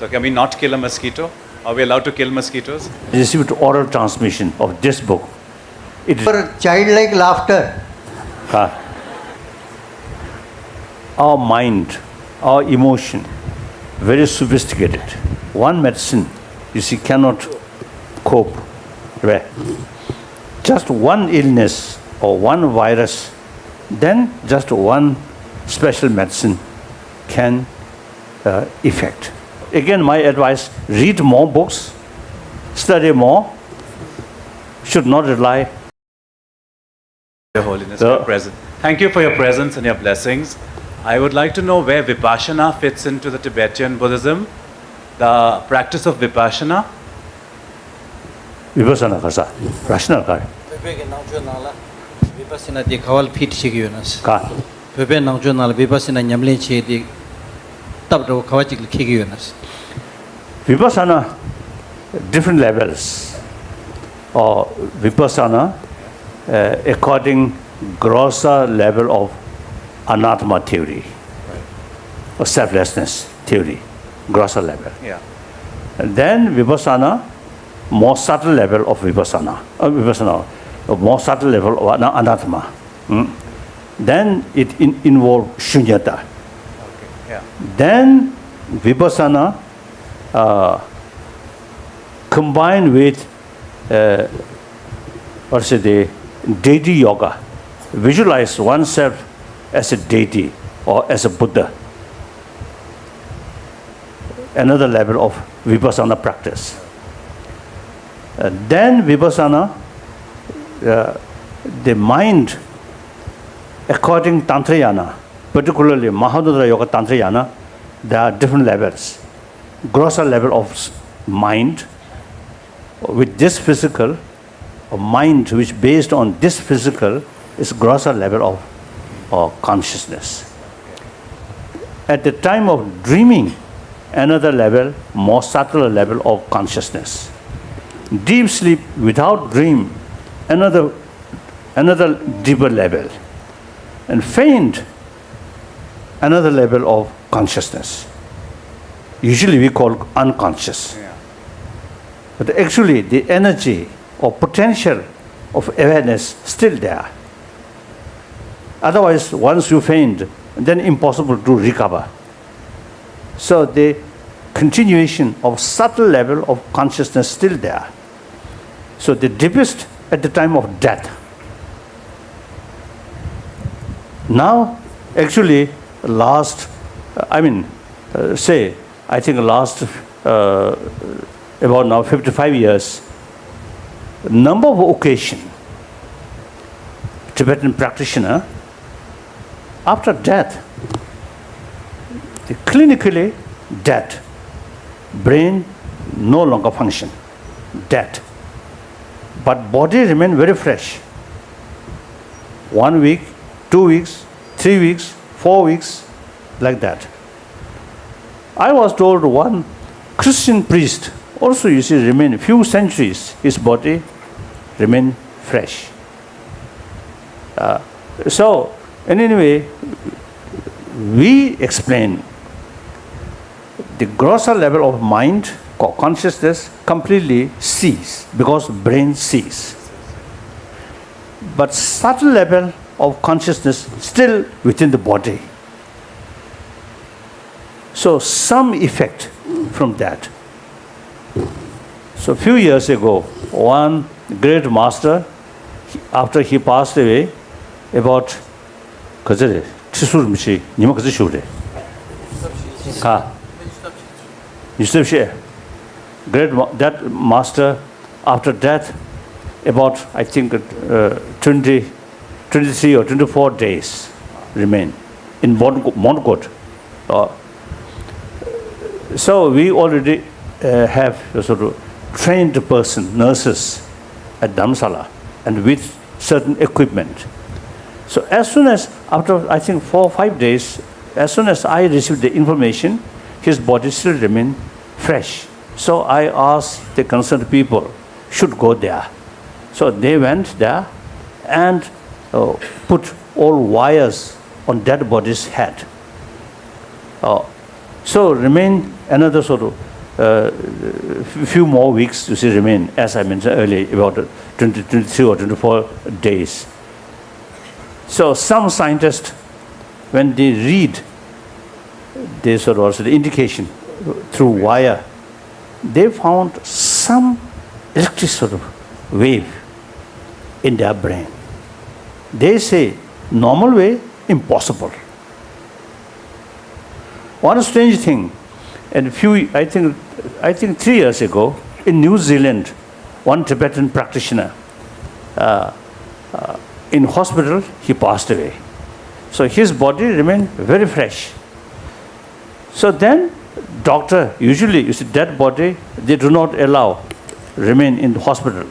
So can we not kill a mosquito? Are we allowed to kill mosquitoes? Received oral transmission of this book. It is For childlike laughter. our mind, our emotion, very sophisticated. One medicine, you see, cannot cope. Right? Just one illness or one virus, then just one special medicine can effect. Again, my advice, read more books, study more, should not rely. Your Holiness, for your presence. Thank you for your presence and your blessings. I would like to know where Vipassana fits into the Tibetan Buddhism, the practice of Vipassana. Vipassana kasa, rational kar. Pepe nangjo nala Vipassana di kawal fit chigyonas. Ka. Pepe nangjo nala Vipassana nyamlin chi di tabdo kawachik chigyonas. Vipassana, different levels. Or Vipassana, according grosser level of anattama theory, or selflessness theory, grosser level. Yeah. And then Vipassana, more subtle level of Vipassana, a more subtle level of anattama. Then it involves shunyata. Okay. Yeah. Then Vipassana combined with the deity yoga, visualize oneself as a deity or as a Buddha. Another level of Vipassana practice. Then Vipassana, the mind, according Tantrayana, particularly Mahadodara Yoga Tantrayana, there are different levels. Grosser level of mind with this physical, or mind which based on this physical is grosser level of consciousness. At the time of dreaming, another level, more subtle level of consciousness. Deep sleep without dream, another deeper level. And faint, another level of consciousness. Usually we call unconscious. Yeah. But actually the energy or potential of awareness still there. Otherwise, once you faint, then impossible to recover. So the continuation of subtle level of consciousness still there. So the deepest at the time of death. Now, actually, last, I think last about now 55 years, number of occasion, Tibetan practitioner, after death, clinically dead, brain no longer function, dead, but body remain very fresh. 1 week, 2 weeks, 3 weeks, 4 weeks, like that. I was told one Christian priest also, you see, remain few centuries, his body remain fresh. So, anyway, we explain the grosser level of mind, consciousness, completely cease because brain cease. But subtle level of consciousness still within the body. So some effect from that. So few years ago, one great master, after he passed away, about great that master, after death, about I think 23 or 24 days remain in Montgomery. So we already have a sort of trained person, nurses at Dharamsala, and with certain equipment. So as soon as, after I think 4 or 5 days, as soon as I received the information, his body still remained fresh. So I asked the concerned people, should go there. So they went there and put all wires on dead body's head. So remain another sort of few more weeks, you see, remain, as I mentioned earlier, about 23 or 24 days. So some scientists, when they read this or also the indication through wire, they found some electric sort of wave in their brain. They say normal way, impossible. One strange thing, and I think 3 years ago, in New Zealand, one Tibetan practitioner in hospital, he passed away. So his body remained very fresh. So then, doctor, usually, you see, dead body, they do not allow remain in the hospital.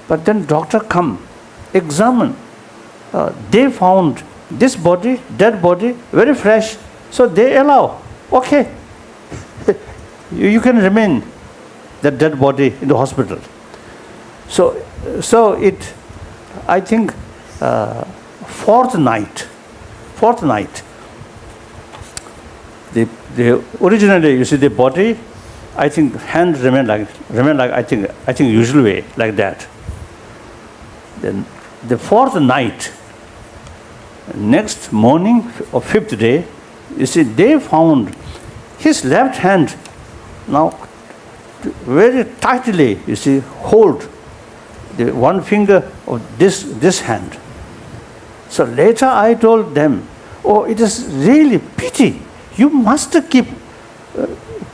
But then doctor come, examine. They found this body, dead body, very fresh. So they allow, okay, you can remain the dead body in the hospital. So it, I think, fourth night, the originally, you see, the body, I think hand remain like I think usual way like that. Then the fourth night, next morning or fifth day, you see, they found his left hand now very tightly, you see, hold the one finger of this hand. So later I told them, oh, it is really pity. You must keep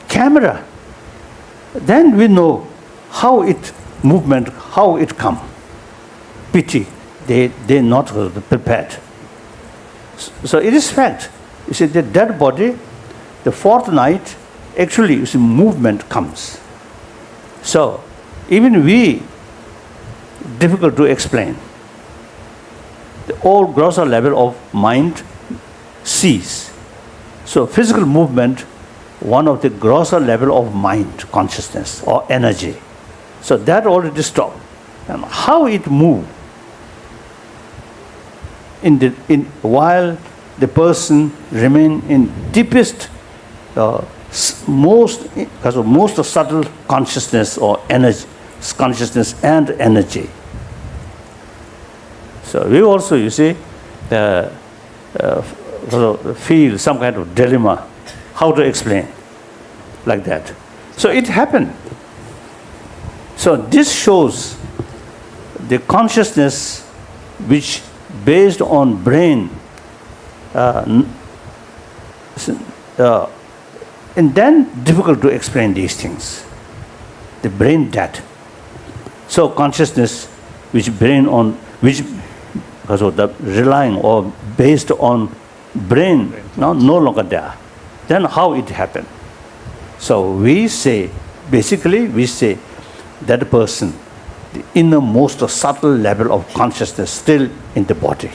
camera. Then we know how it movement, how it come. Pity, they not prepared. So it is fact. You see, the dead body, the fourth night, actually, you see, movement comes. So even we, difficult to explain. The all grosser level of mind sees. So physical movement, one of the grosser level of mind consciousness or energy. So that already stopped. And how it move while the person remain in deepest, most subtle consciousness or energy, consciousness and energy. So we also, you see, feel some kind of dilemma, how to explain, like that. So it happened. So this shows the consciousness which based on brain, and then difficult to explain these things. The brain dead. So consciousness which brain on, which because of the relying or based on brain, no longer there. Then how it happened? So we say, basically we say that person, the innermost subtle level of consciousness still in the body.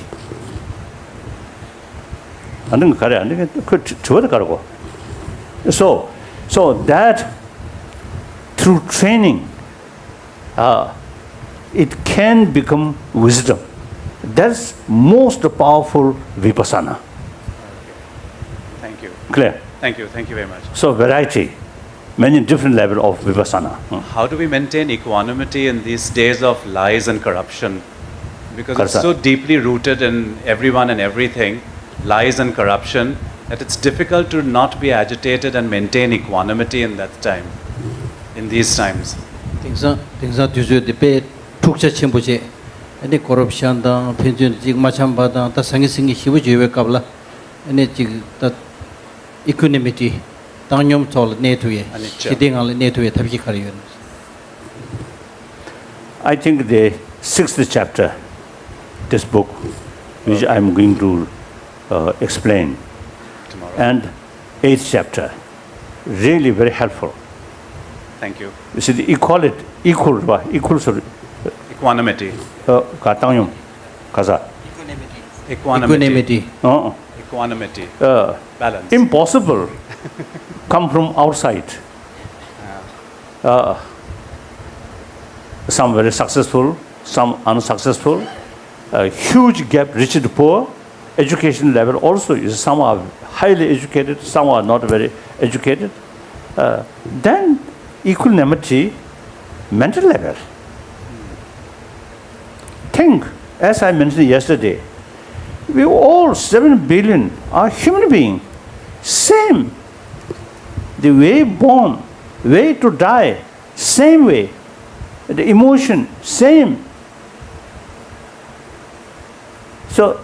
So that through training, it can become wisdom. That's most powerful Vipassana. Thank you. Clear? Thank you very much. So variety, many different level of Vipassana. How do we maintain equanimity in these days of lies and corruption? Because it's so deeply rooted in everyone and everything, lies and corruption, that it's difficult to not be agitated and maintain equanimity in that time, in these times. Things are usually debate, tukcha chimbuche, any corruption, the pension, jigmachamba, the sangising, hibuji kabla, and that equanimity, tanyum tol netue, hitting all netue, tabikarian. I think the 6th chapter, this book, which I'm going to explain, Tomorrow. and 8th chapter, really very helpful. Thank you. You see, the equal, sorry. Equanimity. Katanyum, kaza. Equanimity. Equanimity. Equanimity. Balance. Impossible. Come from outside. Some very successful, some unsuccessful. Huge gap, rich to poor. Education level also is some are highly educated, some are not very educated. Then equanimity, mental level. Think, as I mentioned yesterday, we all 7 billion are human beings. Same. The way born, way to die, same way. The emotion, same. So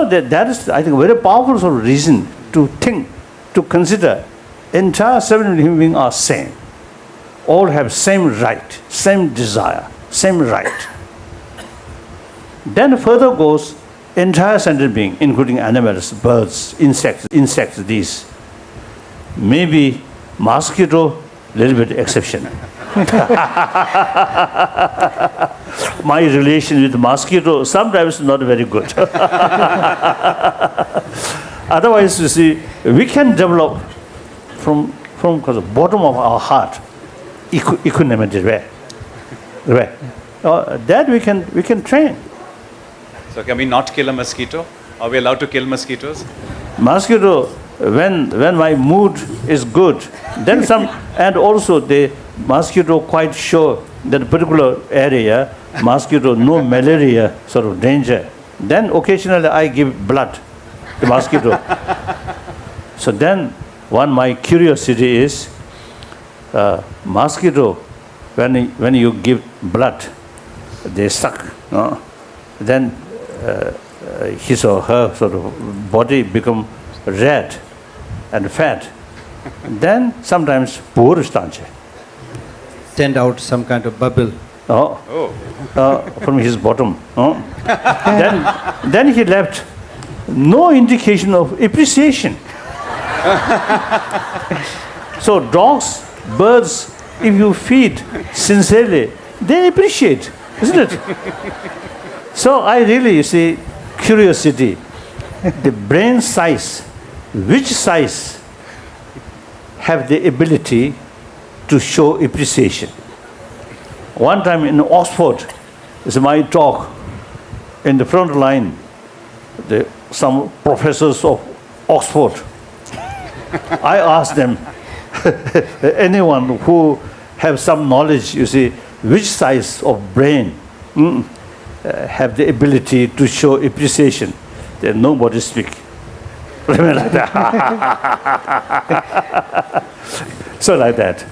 that is, I think, a very powerful sort of reason to think, to consider entire 7 billion human beings are same. All have same right, same desire, same right. Then further goes entire sentient being, including animals, birds, insects, these. Maybe mosquito, little bit exception. My relation with mosquito sometimes not very good. Otherwise, you see, we can develop from the bottom of our heart equanimity. That we can train. So can we not kill a mosquito? Are we allowed to kill mosquitoes? Mosquito, when my mood is good, then some, and also the mosquito quite sure that particular area, mosquito, no malaria sort of danger. Then occasionally I give blood to mosquito. So then my curiosity is, mosquito, when you give blood, they suck. No? Then his or her sort of body become red and fat. Then sometimes poor stanch. Send out some kind of bubble. From his bottom. Then he left no indication of appreciation. So dogs, birds, if you feed sincerely, they appreciate, isn't it? So I really, you see, curiosity, the brain size, which size have the ability to show appreciation. One time in Oxford, is my talk in the front line, some professors of Oxford. I asked them, anyone who have some knowledge, you see, which size of brain have the ability to show appreciation? Then nobody speak. Like that. So like that.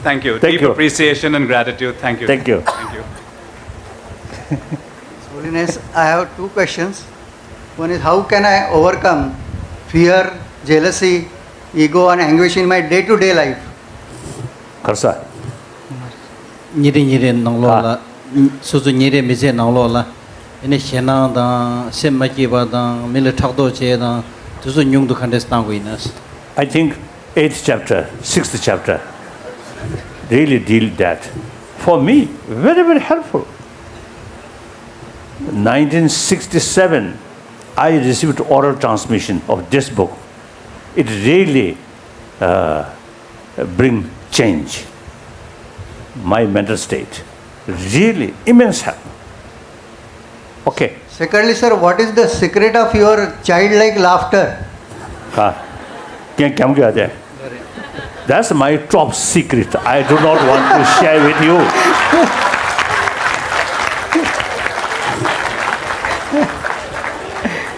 Thank you. Thank Deep you. appreciation and gratitude. Thank you. Thank you. Thank you. Holiness, I have two questions. One is, how can I overcome fear, jealousy, ego and anguish in my day-to-day life? Karsa. Nyire nanglola, suzu nyire mize nanglola. Ine shena da, semmaki ba da, mile thakdo che da, tuzu nyungdu khandes tango inas. I think 8th chapter, 6th chapter, really deal that. For me, very, very helpful. 1967, I received oral transmission of this book. It really bring change. My mental state, really immense help. Okay. Secondly, sir, what is the secret of your childlike laughter? That's my top secret. I do not want to share with you.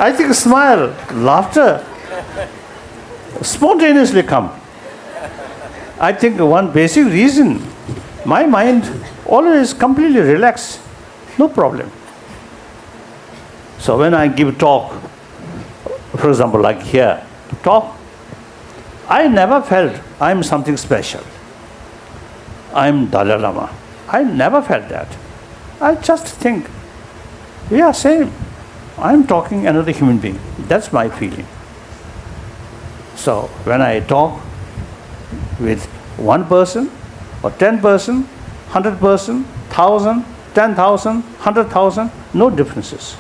I think smile, laughter, spontaneously come. I think one basic reason, my mind always completely relaxed, no problem. So when I give talk, for example, like here, talk, I never felt I'm something special. I'm Dalai Lama. I never felt that. I just think, we are same. I'm talking another human being. That's my feeling. So when I talk with one person, or 10 person, 100 person, 1,000, 10,000, 100,000, no differences.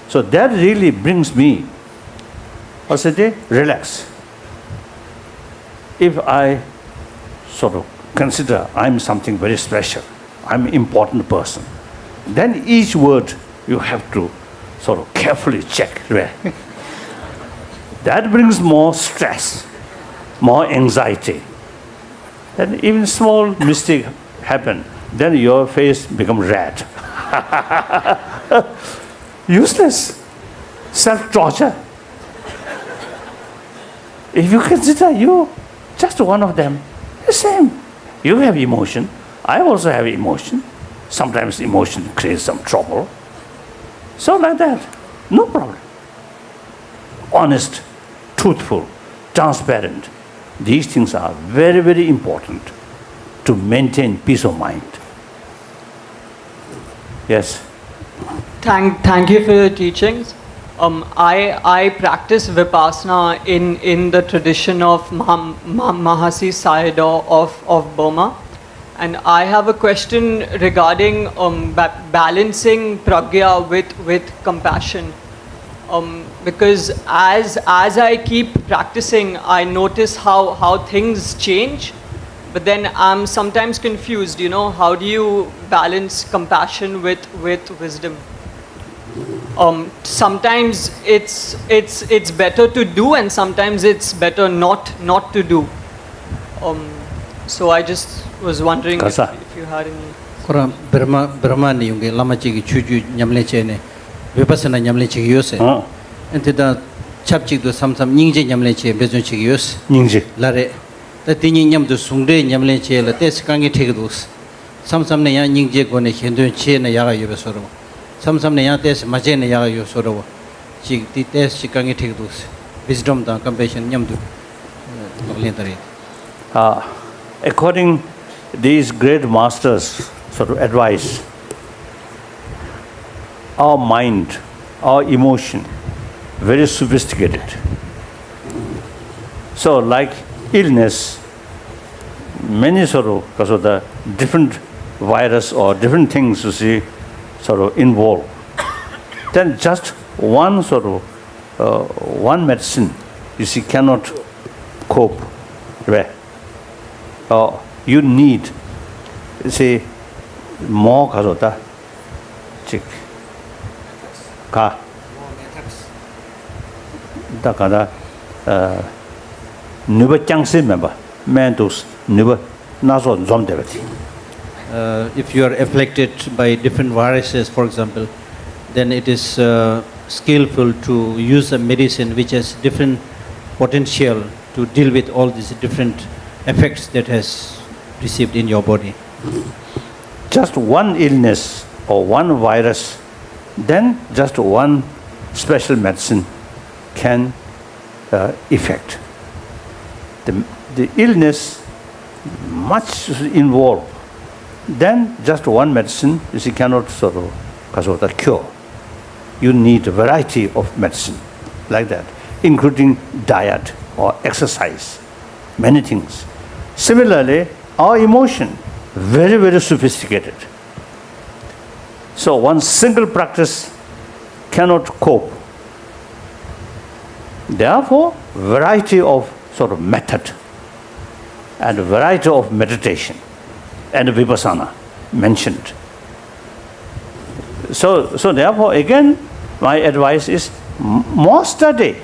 So that really brings me, relax. If I sort of consider I'm something very special, I'm an important person, then each word you have to sort of carefully check. That brings more stress. more anxiety. And even small mistake happen, then your face become red. Useless. Self-torture. If you consider you just one of them, the same. You have emotion. I also have emotion. Sometimes emotion creates some trouble. So like that, no problem. Honest, truthful, transparent. These things are very, very important to maintain peace of mind. Yes. Thank you for your teachings. I practice Vipassana in the tradition of Mahasi Sayadaw of Burma. And I have a question regarding balancing pragya with compassion. Because as I keep practicing, I notice how things change. But then I'm sometimes confused, how do you balance compassion with wisdom? Sometimes it's better to do, and sometimes it's better not to do. So I just was wondering if you had any. Kora Brahma ni yung lama chigi chuju nyamle chene Vipassana nyamle chigi yose. Ente da chap chig do sam nyingje nyamle che bejon chigi yose. Nyingje. Lare da tini nyam do sungde nyamle che la tes kangi theg dos. Sam ne ya nyingje ko ne hendo che ne yaga yobe soro. Sam ne ya tes maje ne yaga yo soro. Chig ti tes chikangi theg dos. Wisdom da compassion nyam do. According these great masters sort of advice, our mind, our emotion, very sophisticated. So like illness, many sort of, because of the different virus or different things you see sort of involved, then just one sort of, one medicine, you see, cannot cope. Right? You need, say, more kasota, chick, ka, da kada, nuba changsi member, mentos, nuba, naso zom devati. If you are afflicted by different viruses, for example, then it is skillful to use a medicine which has different potential to deal with all these different effects that has received in your body. Just one illness or one virus, then just one special medicine can effect. The illness much involved, then just one medicine you see cannot sort of cure. You need a variety of medicine like that, including diet or exercise, many things. Similarly, our emotion, very, very sophisticated. So one single practice cannot cope. Therefore, variety of sort of method and variety of meditation and Vipassana mentioned. So therefore, again, my advice is more study.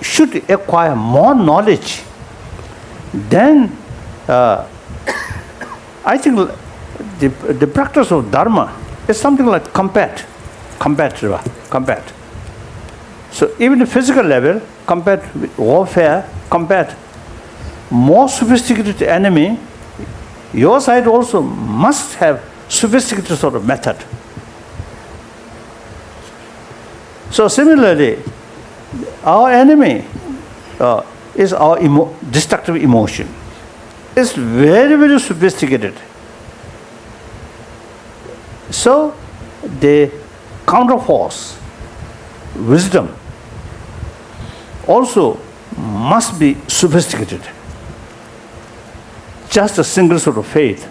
Should acquire more knowledge. Then I think the practice of Dharma is something like combat. So even the physical level, combat with warfare, combat more sophisticated enemy, your side also must have sophisticated sort of method. So similarly, our enemy is our destructive emotion. It's very, very sophisticated. So the counterforce, wisdom, also must be sophisticated. Just a single sort of faith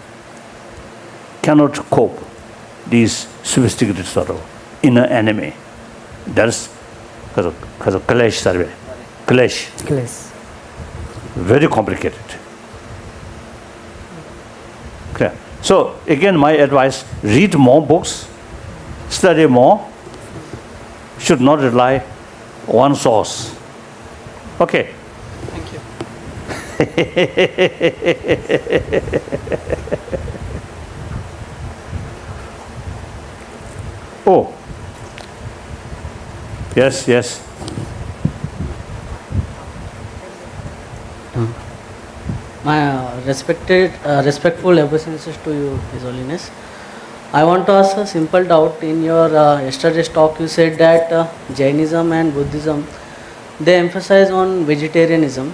cannot cope these sophisticated sort of inner enemy. That's because of clash survey. Clash. Very complicated. Okay. So again, my advice: read more books, study more. Should not rely on one source. Okay. Oh. Yes, yes. My respectful obeisances to you, His Holiness. I want to ask a simple doubt. In your yesterday's talk, you said that Jainism and Buddhism, they emphasize on vegetarianism.